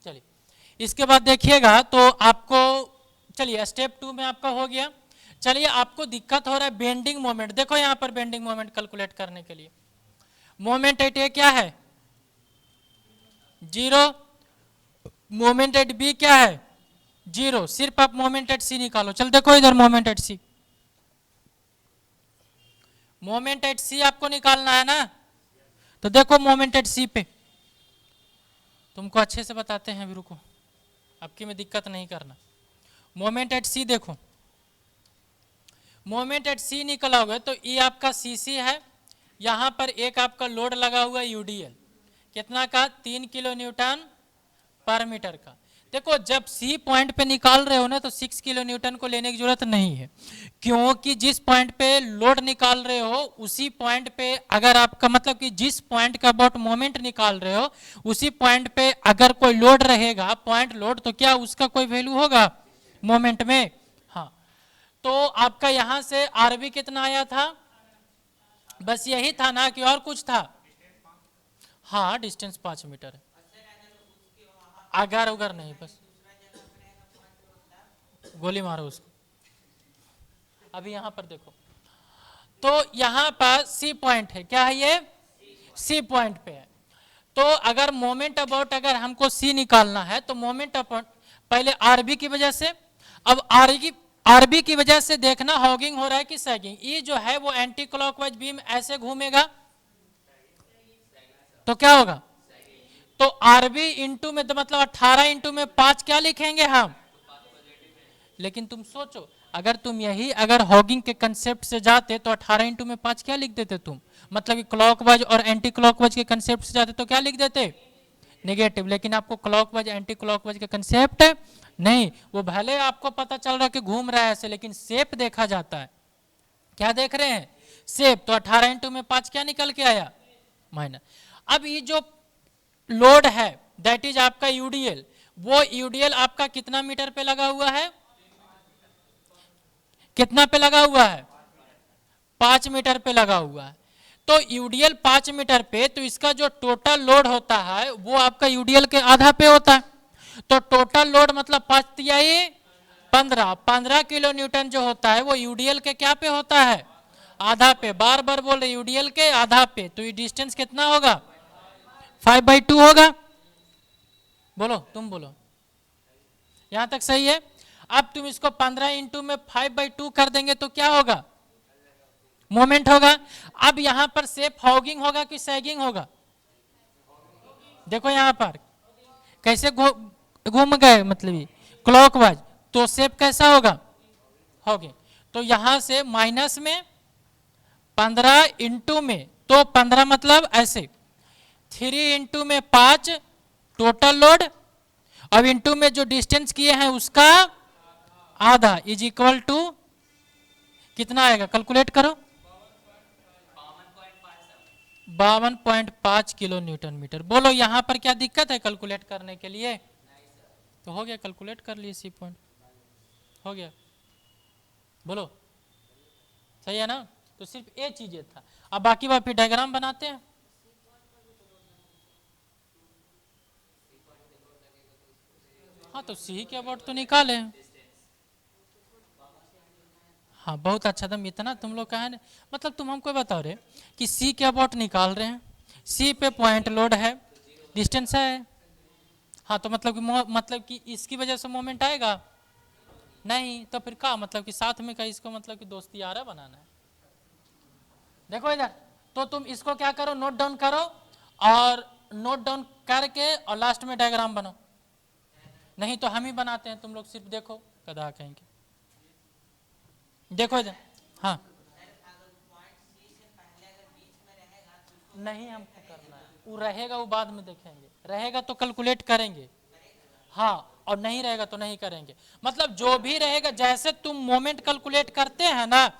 चलिए इसके बाद देखिएगा तो आपको, चलिए स्टेप 2 में आपका हो गया। चलिए आपको दिक्कत हो रहा है बेंडिंग मोमेंट। देखो यहां पर बेंडिंग मोमेंट कैलकुलेट करने के लिए मोमेंट एट ए क्या है 0, मोमेंट एट बी क्या है 0, सिर्फ आप मोमेंट एट सी निकालो। चल देखो इधर moment at C, moment at C आपको निकालना है ना, तो देखो मोमेंट एट सी पे तुमको अच्छे से बताते हैं, अभी रुको, आपकी में दिक्कत नहीं करना। मोमेंट एट सी देखो, मोमेंट एट सी निकलोगे तो ये आपका सी सी है, यहां पर एक आपका लोड लगा हुआ यूडीएल कितना का 3 किलो न्यूटन पर मीटर का। देखो जब सी पॉइंट पे निकाल रहे हो ना तो 6 किलो न्यूटन को लेने की जरूरत नहीं है, क्योंकि जिस पॉइंट पे लोड निकाल रहे हो उसी पॉइंट पे अगर आपका मतलब कि जिस पॉइंट का अबाउट मोमेंट निकाल रहे हो उसी पॉइंट पे अगर कोई लोड रहेगा पॉइंट लोड, तो क्या उसका कोई वैल्यू होगा मोमेंट में। हाँ तो आपका यहां से आरबी कितना आया था, बस यही था ना कि और कुछ था। हाँ डिस्टेंस 5 मीटर है, अगर उगर नहीं, बस गोली मारो उसको। अभी यहां पर देखो तो यहां पर सी पॉइंट है, क्या है ये सी पॉइंट पे है। तो अगर मोमेंट अबाउट अगर हमको सी निकालना है तो मोमेंट अबाउट पहले आरबी की वजह से, अब आरबी की वजह से देखना हॉगिंग हो रहा है कि सैगिंग। ये जो है वो एंटी क्लॉकवाइज बीम ऐसे घूमेगा तो क्या होगा, तो आरबी इंटू में तो मतलब 18 इंटू में 5 क्या लिखेंगे हम। लेकिन तुम सोचो अगर तुम यही अगर हॉगिंग के कंसेप्ट से जाते तो 18 इंटू में 5 क्या लिख देते तुम, मतलब कि क्लॉकवाइज और एंटी क्लॉकवाइज के कंसेप्ट से जाते तो क्या लिख देते नेगेटिव। लेकिन आपको क्लॉकवाइज एंटी क्लॉकवाइज का कंसेप्ट नहीं, वो भले आपको पता चल रहा है कि घूम रहा है ऐसे, लेकिन शेप देखा जाता है। क्या देख रहे हैं शेप, तो 18 इंटू में 5 क्या निकल के आया माइनस। अब ये जो लोड है दैट इज आपका यूडीएल, वो यूडीएल आपका कितना मीटर पे लगा हुआ है, कितना पे लगा हुआ है 5 मीटर पे लगा हुआ है। तो यूडीएल 5 मीटर पे, तो इसका जो टोटल लोड होता है वो आपका यूडीएल के आधा पे होता है। तो टोटल लोड मतलब 5 तिहाई 15 किलो न्यूटन जो होता है वो यूडीएल के क्या पे होता है आधा पे। बार बार बोल रहे यूडीएल के आधा पे, तो ये डिस्टेंस कितना होगा 5/2 होगा। बोलो तुम बोलो, यहां तक सही है। अब तुम इसको 15 इंटू में 5/2 कर देंगे तो क्या होगा मोमेंट होगा। अब यहां पर शेप हॉगिंग होगा कि सैगिंग होगा, देखो यहां पर कैसे घूम गए मतलब क्लॉकवाइज, तो शेप कैसा होगा हॉगिंग। तो यहां से माइनस में 15 इंटू में, तो 15 मतलब ऐसे 3 इंटू में 5 टोटल लोड, अब इंटू में जो डिस्टेंस किए हैं उसका आधा इज इक्वल टू कितना आएगा कैलकुलेट करो 52.5 किलो न्यूटन मीटर। बोलो यहां पर क्या दिक्कत है कैलकुलेट करने के लिए, तो हो गया कैलकुलेट कर लिए सी पॉइंट हो गया। बोलो सही है ना, तो सिर्फ ये चीजें था। अब बाकी बात फिर डायग्राम बनाते हैं। हाँ तो सी के अबाउट तो निकाले, हाँ बहुत अच्छा था। इतना तुम लोग का है ना, मतलब तुम हमको बताओ रहे कि सी के अबाउट निकाल रहे हैं, सी पे पॉइंट लोड है डिस्टेंस है, हाँ तो मतलब कि इसकी वजह से मोमेंट आएगा नहीं, तो फिर क्या मतलब कि साथ में का इसको मतलब कि दोस्ती यारा बनाना है। देखो इधर, तो तुम इसको क्या करो नोट डाउन करो, और नोट डाउन करके और लास्ट में डायग्राम बनाओ, नहीं तो हम ही बनाते हैं, तुम लोग सिर्फ देखो कदा कहेंगे। देखो इधर, हाँ नहीं हमको करना है, वो रहेगा वो बाद में देखेंगे, रहेगा तो कैलकुलेट करेंगे, हाँ और नहीं रहेगा तो नहीं करेंगे। मतलब जो भी रहेगा जैसे तुम मोमेंट कैलकुलेट करते हैं ना,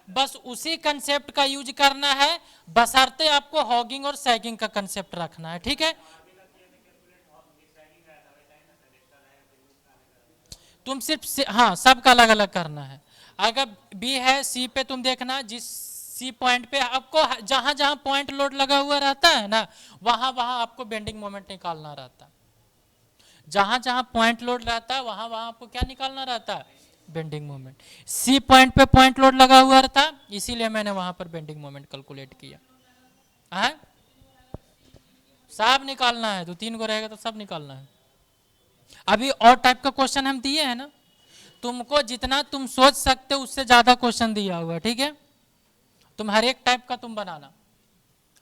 बस उसी कंसेप्ट का यूज करना है, बशर्ते आपको हॉगिंग और सैगिंग का कंसेप्ट रखना है, ठीक है। तुम सिर्फ हाँ सबका अलग अलग करना है। अगर बी है सी पे तुम देखना, जिस सी पॉइंट पे आपको जहां जहां पॉइंट लोड लगा हुआ रहता है ना, वहां वहां आपको बेंडिंग मोमेंट निकालना रहता है। जहां जहां पॉइंट लोड रहता है वहां वहां आपको क्या निकालना रहता है, बेंडिंग मोमेंट। सी पॉइंट पे पॉइंट लोड लगा हुआ था, इसीलिए मैंने वहां पर बेंडिंग मोमेंट कैलकुलेट किया है। सब निकालना है, 2-3 को रहेगा तो सब निकालना है। अभी और टाइप का क्वेश्चन हम दिए हैं ना, तुमको जितना तुम सोच सकते हो उससे ज्यादा क्वेश्चन दिया हुआ, ठीक है। तुम हर एक टाइप का तुम बनाना,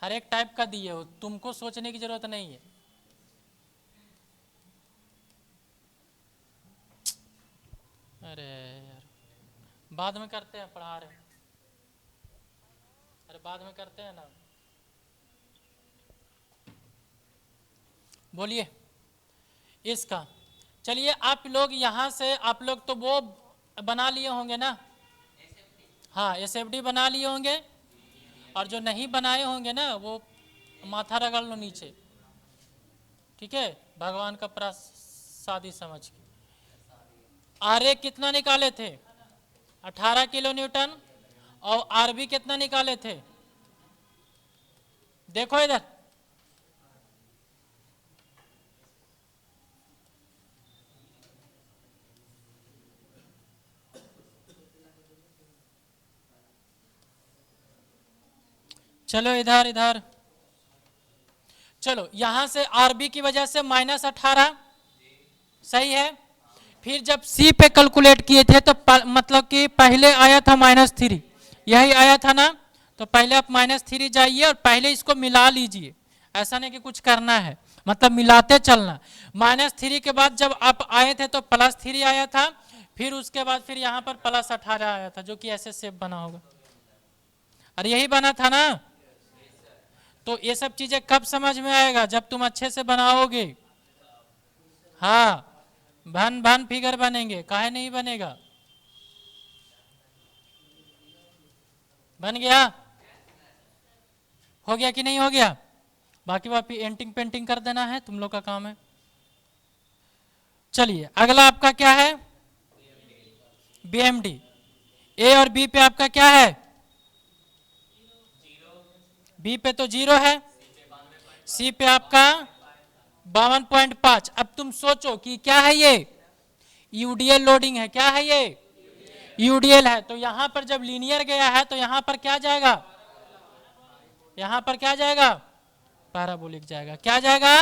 हर एक टाइप का दिए हो, तुमको सोचने की जरूरत नहीं है। अरे यार बाद में करते हैं, पढ़ा रहे। अरे बाद में करते हैं ना, बोलिए इसका। चलिए आप लोग यहाँ से, आप लोग तो वो बना लिए होंगे ना, हाँ एसएफडी बना लिए होंगे, और जो नहीं बनाए होंगे ना वो माथा रगड़ लो नीचे, ठीक है, भगवान का प्रसादी समझ के। आर ए कितना निकाले थे, 18 किलो न्यूटन, और आर बी कितना निकाले थे, देखो इधर, चलो इधर इधर, चलो यहां से आरबी की वजह से -18 सही है। फिर जब सी पे कैलकुलेट किए थे तो मतलब कि पहले आया था -3, यही आया था ना, तो पहले आप -3 जाइए और पहले इसको मिला लीजिए, ऐसा नहीं कि कुछ करना है, मतलब मिलाते चलना। -3 के बाद जब आप आए थे तो +3 आया था, फिर उसके बाद फिर यहाँ पर +18 आया था, जो कि ऐसे शेप बना होगा, और यही बना था ना। तो ये सब चीजें कब समझ में आएगा, जब तुम अच्छे से बनाओगे। हाँ भन भन फिगर बनेंगे, काहे नहीं बनेगा, बन गया, हो गया कि नहीं हो गया। बाकी वापी एंटिंग पेंटिंग कर देना है, तुम लोग का काम है। चलिए अगला आपका क्या है, बीएमडी। ए और बी पे आपका क्या है, बी पे तो 0 है, सी पे आपका 52.5। अब तुम सोचो कि क्या है ये, यूडीएल लोडिंग है, क्या है ये, यूडीएल है। तो यहां पर जब लीनियर गया है तो यहां पर क्या जाएगा, यहां पर क्या जाएगा, पैराबोलिक जाएगा, क्या जाएगा,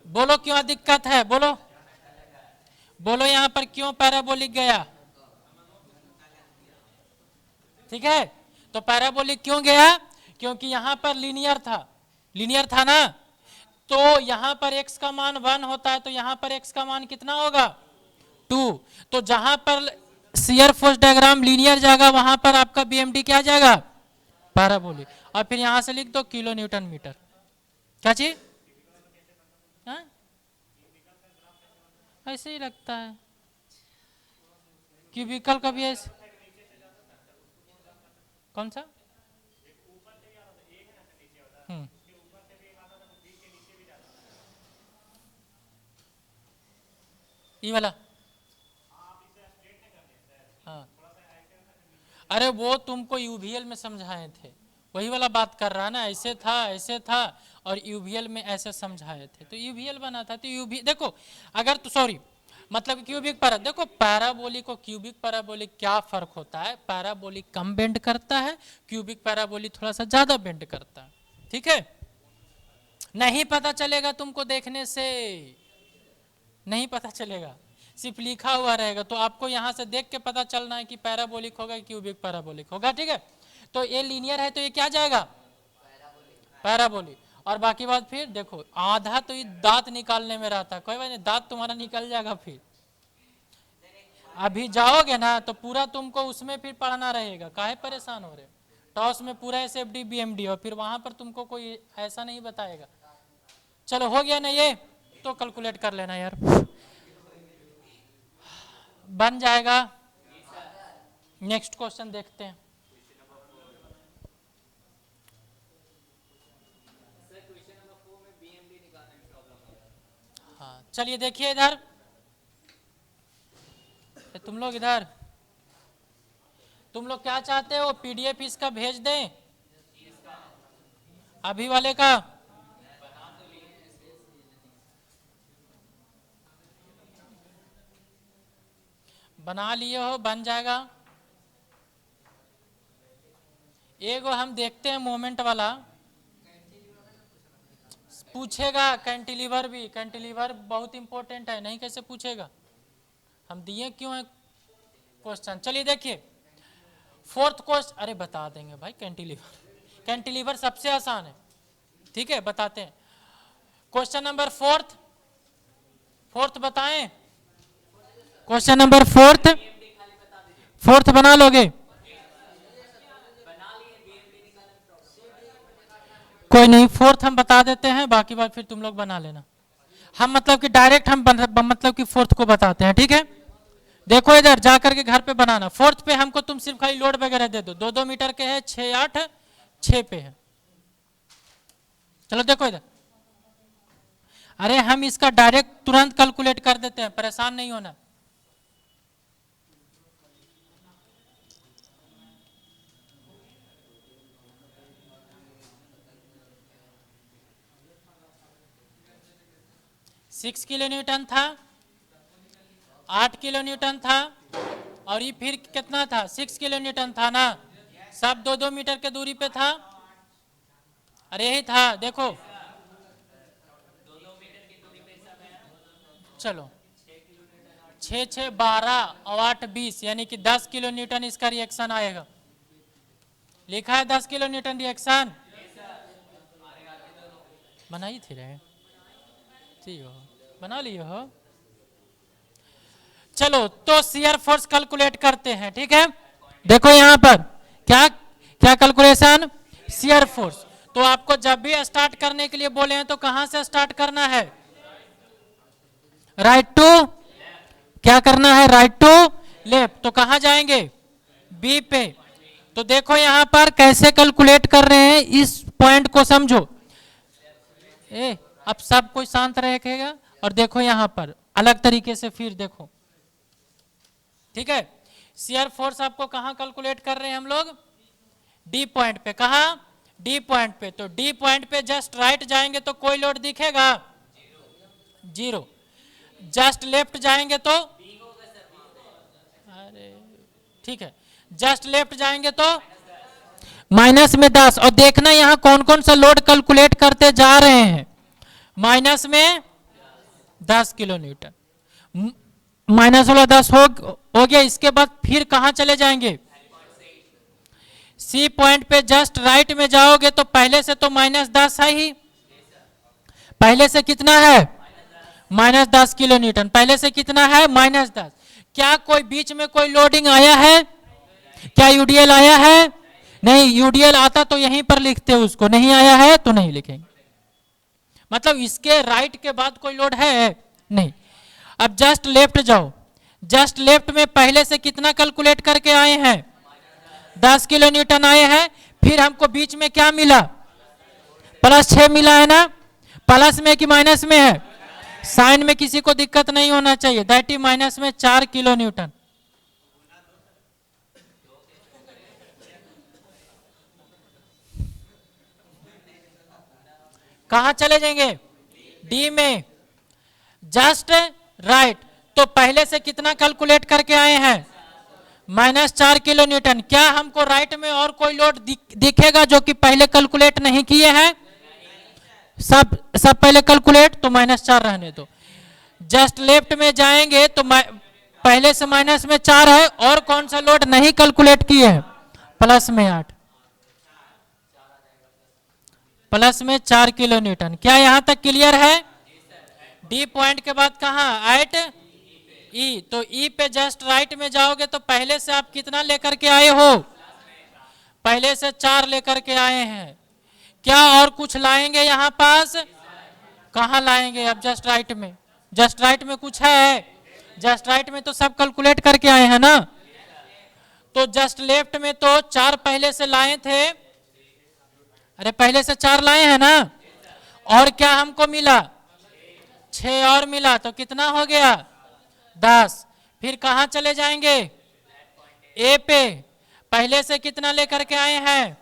बोलो क्यों दिक्कत है, बोलो बोलो यहां पर क्यों पैराबोलिक गया, ठीक है। तो पैराबोलिक क्यों गया, क्योंकि यहां पर लीनियर था, लीनियर था ना, तो यहां पर x का मान 1 होता है, तो यहां पर x का मान कितना होगा, 2। तो जहां पर शियर फोर्स डायग्राम लीनियर जाएगा वहां पर आपका बीएमडी क्या जाएगा, पैराबोलिक। और फिर यहां से लिख दो किलो न्यूटन मीटर, क्या चीज, हाँ? ऐसे ही लगता है, क्यूबिकल का भी ऐसे, कौन सा, ये वाला, हाँ। अरे वो तुमको यूवीएल में समझाए थे, वही वाला बात कर रहा ना, ऐसे था और यूवीएल में ऐसे समझाए थे, तो यूवीएल बना था। तो यूवी देखो, अगर तो सॉरी मतलब क्यूबिक पैरा, देखो पैराबोलिक और क्यूबिक पैराबोलिक क्या फर्क होता है, पैराबोलिक कम बेंड करता है, क्यूबिक पैराबोलिक थोड़ा सा ज्यादा बेंड करता है, ठीक है। नहीं पता चलेगा तुमको देखने से, नहीं पता चलेगा, सिर्फ लिखा हुआ रहेगा, तो आपको यहां से देख के पता चलना है कि पैराबोलिक होगा क्यूबिक पैराबोलिक होगा, ठीक है। तो ये लीनियर है तो ये क्या जाएगा, पैराबोलिक। और बाकी बात फिर देखो, आधा तो ये दांत निकालने में रहता है, कोई बात नहीं, दांत तुम्हारा निकल जाएगा। फिर अभी जाओगे ना तो पूरा तुमको उसमें फिर पढ़ना रहेगा, काहे परेशान हो रहे, टॉस में पूरा एसएफडी बीएमडी, और फिर वहां पर तुमको कोई ऐसा नहीं बताएगा। चलो हो गया ना ये, तो कैलकुलेट कर लेना यार, बन जाएगा। नेक्स्ट क्वेश्चन देखते हैं। हाँ चलिए देखिए इधर, तुम लोग इधर, तुम लोग क्या चाहते हो, पीडीएफ इसका भेज दें, अभी वाले का, बना लिए हो, बन जाएगा। एगो हम देखते हैं मोमेंट वाला, पूछेगा कैंटिलीवर भी, कैंटिलीवर बहुत इंपॉर्टेंट है, नहीं कैसे पूछेगा, हम दिए क्यों है क्वेश्चन। चलिए देखिए फोर्थ क्वेश्चन, अरे बता देंगे भाई, कैंटिलीवर, कैंटिलीवर सबसे आसान है, ठीक है बताते हैं। क्वेश्चन नंबर फोर्थ, फोर्थ बताएं, क्वेश्चन नंबर फोर्थ, फोर्थ बना लोगे? कोई नहीं, फोर्थ हम बता देते हैं, बाकी बात फिर तुम लोग बना लेना। हम मतलब कि डायरेक्ट हम मतलब कि फोर्थ को बताते हैं, ठीक है। देखो इधर जा करके घर पे बनाना। फोर्थ पे हमको तुम सिर्फ खाली लोड वगैरह दे दो, 2-2 मीटर के है, 6-8 6 पे है। चलो देखो इधर, अरे हम इसका डायरेक्ट तुरंत कैलकुलेट कर देते हैं, परेशान नहीं होना। सिक्स किलो न्यूटन था, 8 किलो न्यूटन था, और ये फिर कितना था, 6 किलो न्यूटन था ना, सब 2-2 मीटर के दूरी पे था। अरे यही था, देखो चलो 6-6 12 और 8 20, यानी कि 10 किलो न्यूटन इसका रिएक्शन आएगा। लिखा है 10 किलो न्यूटन रिएक्शन, बनाई थी रहे, ठीक हो, बना लिए हो। चलो तो शियर फोर्स कैलकुलेट करते हैं, ठीक है। देखो यहां पर क्या क्या कैलकुलेशन, शियर फोर्स। तो आपको जब भी स्टार्ट करने के लिए बोले हैं तो कहां से स्टार्ट करना है, राइट टू, क्या करना है, राइट टू लेफ्ट। तो कहां जाएंगे, बी पे। तो देखो यहां पर कैसे कैलकुलेट कर रहे हैं, इस पॉइंट को समझो। अब सब कोई शांत रहेगा और देखो यहां पर अलग तरीके से फिर देखो, ठीक है। शियर फोर्स आपको कहां कैलकुलेट कर रहे हैं हम लोग, डी पॉइंट पे। कहां, डी पॉइंट पे। तो डी पॉइंट पे जस्ट राइट जाएंगे तो कोई लोड दिखेगा, 0। जस्ट लेफ्ट जाएंगे तो, अरे ठीक है, जस्ट लेफ्ट जाएंगे तो माइनस में 10। और देखना यहां कौन कौन सा लोड कैलकुलेट करते जा रहे हैं, माइनस में 10 किलो न्यूटन, माइनस वाला 10 हो गया। इसके बाद फिर कहां चले जाएंगे, सी पॉइंट पे जस्ट राइट में जाओगे तो पहले से तो -10 है ही, पहले से कितना है, -10 किलो न्यूटन, पहले से कितना है, -10। क्या कोई बीच में कोई लोडिंग आया है, क्या यूडीएल आया है, नहीं। यूडीएल आता तो यहीं पर लिखते, उसको नहीं आया है तो नहीं लिखेंगे, मतलब इसके राइट के बाद कोई लोड है नहीं। अब जस्ट लेफ्ट जाओ, जस्ट लेफ्ट में पहले से कितना कैलकुलेट करके आए हैं, 10 किलो न्यूटन आए हैं। फिर हमको बीच में क्या मिला, +6 मिला है ना, प्लस में कि माइनस में है, साइन में किसी को दिक्कत नहीं होना चाहिए, दैट इज माइनस में 4 किलो न्यूटन। कहां चले जाएंगे, डी में, जस्ट राइट। तो पहले से कितना कैलकुलेट करके आए हैं, -4 किलो न्यूटन। क्या हमको राइट में और कोई लोड दिखेगा जो कि पहले कैलकुलेट नहीं किए हैं, सब पहले कैलकुलेट, तो -4 रहने दो। जस्ट लेफ्ट में जाएंगे तो पहले से माइनस में 4 है, और कौन सा लोड नहीं कैलकुलेट किए हैं, प्लस में 8, प्लस में 4 किलो न्यूटन। क्या यहां तक क्लियर है, डी पॉइंट के बाद कहां, एट ई। तो ई पे जस्ट राइट में जाओगे तो पहले से आप कितना लेकर के आए हो, पहले से 4 लेकर के आए हैं। क्या और कुछ लाएंगे यहां पास, कहां लाएंगे, अब जस्ट राइट में, जस्ट राइट में कुछ है, जस्ट राइट में तो सब कैलकुलेट करके आए हैं ना। तो जस्ट लेफ्ट में तो 4 पहले से लाए थे, अरे पहले से 4 लाए हैं ना, और क्या हमको मिला, 6 और मिला, तो कितना हो गया, 10। फिर कहां चले जाएंगे, ए पे। पहले से कितना लेकर के आए हैं,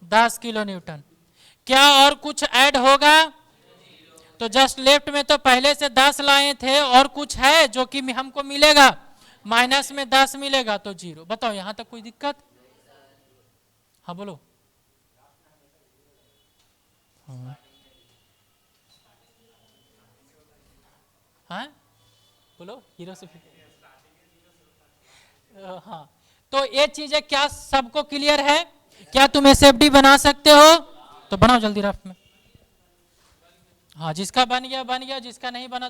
10 किलो न्यूटन। क्या और कुछ ऐड होगा, तो जस्ट लेफ्ट में तो पहले से 10 लाए थे, और कुछ है जो कि हमको मिलेगा, माइनस में 10 मिलेगा तो 0। बताओ यहां तक कोई दिक्कत? हाँ बोलो। हाँ बोलो, हीरो से हाँ, तो ये चीजें क्या सबको क्लियर है? क्या तुम एसएफडी बना सकते हो? तो बनाओ जल्दी रफ में। हाँ, जिसका बन गया, जिसका नहीं बना